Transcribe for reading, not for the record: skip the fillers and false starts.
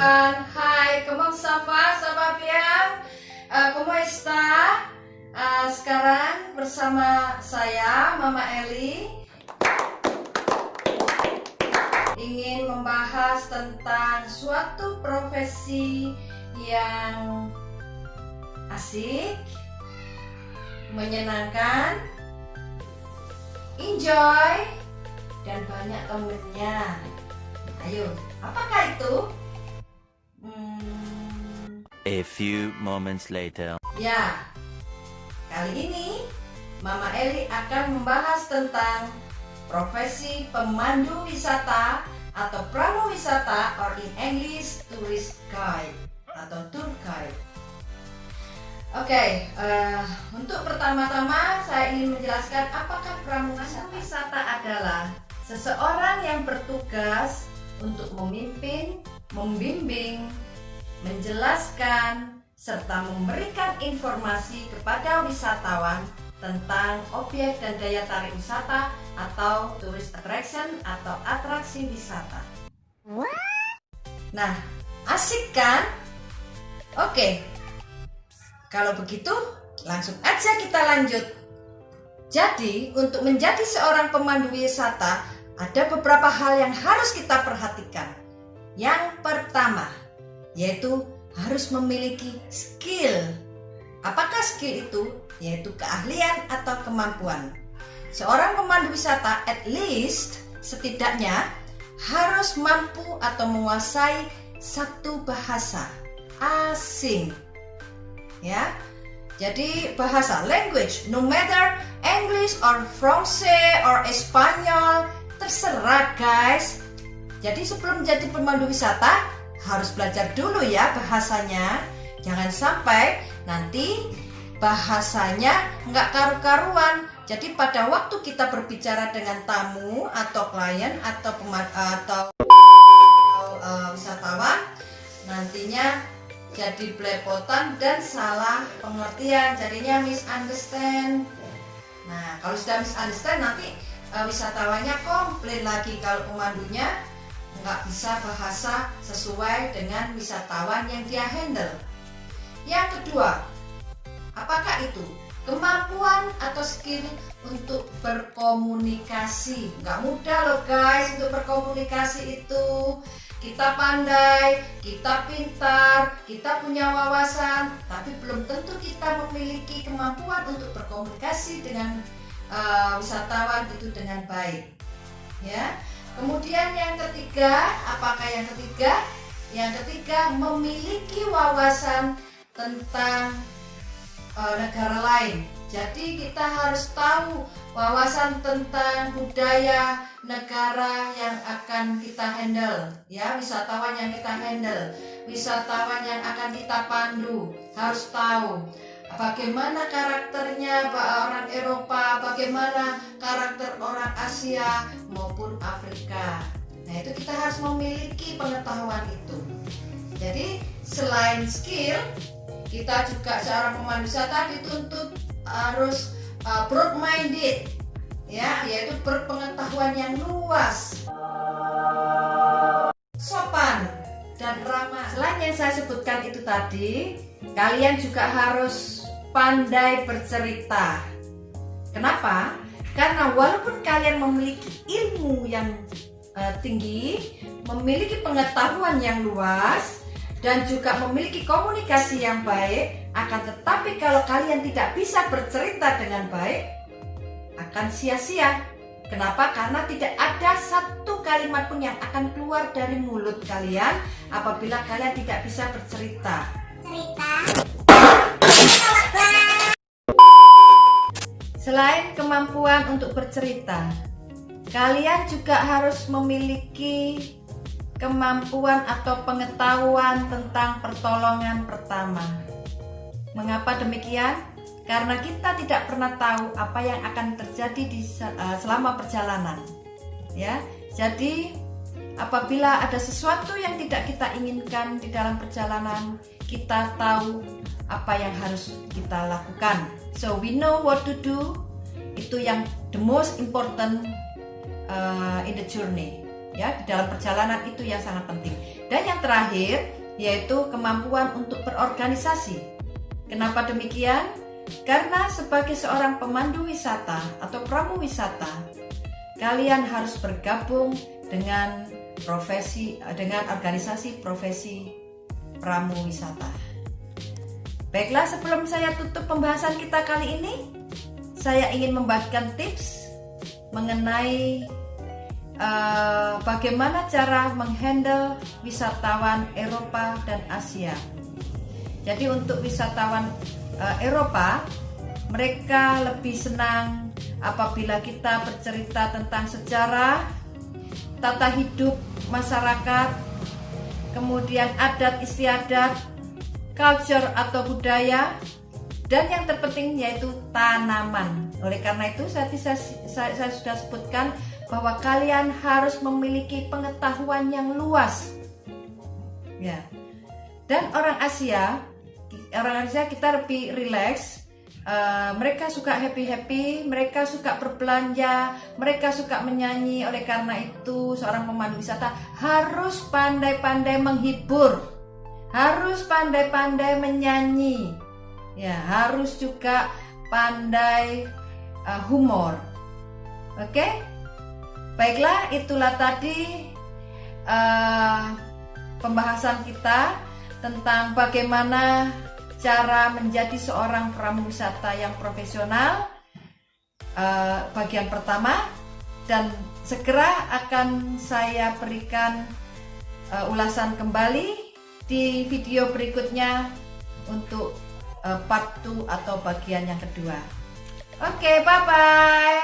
Hai, ¿cómo va bien? ¿Cómo está? Sekarang bersama saya, Mama Eli, ingin membahas tentang suatu profesi yang asik, menyenangkan, enjoy, dan banyak temennya. Ayo, apakah itu? A few moments later. Ya, kali ini Mama Eli akan membahas tentang profesi pemandu wisata atau pramu wisata, or in English tourist guide atau tour guide. Oke, untuk pertama-tama saya ingin menjelaskan apakah pramu wisata adalah seseorang yang bertugas untuk memimpin, membimbing, menjelaskan, serta memberikan informasi kepada wisatawan tentang objek dan daya tarik wisata atau tourist attraction atau atraksi wisata. Nah, asik kan? Oke, kalau begitu langsung aja kita lanjut. Jadi, untuk menjadi seorang pemandu wisata, ada beberapa hal yang harus kita perhatikan. Yang pertama, yaitu harus memiliki skill. Apakah skill itu? Yaitu keahlian atau kemampuan. Seorang pemandu wisata at least setidaknya harus mampu atau menguasai satu bahasa asing. Ya. Jadi bahasa language, no matter English or Francais or Espanyol, terserah guys. Jadi sebelum menjadi pemandu wisata harus belajar dulu ya bahasanya. Jangan sampai nanti bahasanya nggak karu-karuan. Jadi pada waktu kita berbicara dengan tamu atau klien atau wisatawan, nantinya jadi belepotan dan salah pengertian, jadinya misunderstand. Nah, kalau sudah misunderstand nanti wisatawannya komplain lagi kalau pemandunya nggak bisa bahasa sesuai dengan wisatawan yang dia handle. Yang kedua, apakah itu? Kemampuan atau skill untuk berkomunikasi. Nggak mudah loh guys untuk berkomunikasi itu. Kita pandai, kita pintar, kita punya wawasan, tapi belum tentu kita memiliki kemampuan untuk berkomunikasi dengan wisatawan itu dengan baik. Ya. Kemudian yang ketiga, apakah yang ketiga? Yang ketiga, memiliki wawasan tentang negara lain. Jadi kita harus tahu wawasan tentang budaya negara yang akan kita handle, ya, wisatawan yang kita handle, wisatawan yang akan kita pandu, harus tahu bagaimana karakternya orang Eropa, bagaimana karakter orang Asia maupun Afrika. Nah, itu kita harus memiliki pengetahuan itu. Jadi selain skill, kita juga seorang pemandu wisata dituntut harus broad-minded, ya, yaitu berpengetahuan yang luas, sopan dan ramah. Selain yang saya sebutkan itu tadi, kalian juga harus pandai bercerita. Kenapa? Karena walaupun kalian memiliki ilmu yang tinggi, memiliki pengetahuan yang luas, dan juga memiliki komunikasi yang baik, akan tetapi kalau kalian tidak bisa bercerita dengan baik, akan sia-sia. Kenapa? Karena tidak ada satu kalimat pun yang akan keluar dari mulut kalian apabila kalian tidak bisa bercerita. Selain kemampuan untuk bercerita, kalian juga harus memiliki kemampuan atau pengetahuan tentang pertolongan pertama. Mengapa demikian? Karena kita tidak pernah tahu apa yang akan terjadi selama perjalanan. Ya, jadi apabila ada sesuatu yang tidak kita inginkan di dalam perjalanan, kita tahu apa yang harus kita lakukan. So we know what to do. Itu yang the most important in the journey. ya di dalam perjalanan itu yang sangat penting. Dan yang terakhir yaitu kemampuan untuk berorganisasi. Kenapa demikian? Karena sebagai seorang pemandu wisata atau pramu wisata, kalian harus bergabung dengan organisasi profesi pramu wisata. Baiklah, sebelum saya tutup pembahasan kita kali ini, saya ingin membagikan tips mengenai bagaimana cara menghandle wisatawan Eropa dan Asia. Jadi untuk wisatawan Eropa, mereka lebih senang apabila kita bercerita tentang sejarah, tata hidup masyarakat, kemudian adat istiadat, culture atau budaya, dan yang terpenting yaitu tanaman. Oleh karena itu saya sudah sebutkan bahwa kalian harus memiliki pengetahuan yang luas, ya. Dan orang Asia kita lebih rileks. Mereka suka happy, mereka suka berbelanja, mereka suka menyanyi. Oleh karena itu seorang pemandu wisata harus pandai-pandai menghibur, harus pandai-pandai menyanyi, ya, harus juga pandai humor. Oke? Baiklah, itulah tadi pembahasan kita tentang bagaimana cara menjadi seorang pramu wisata yang profesional, bagian pertama, dan segera akan saya berikan ulasan kembali di video berikutnya untuk part 2 atau bagian yang kedua. Oke, bye-bye.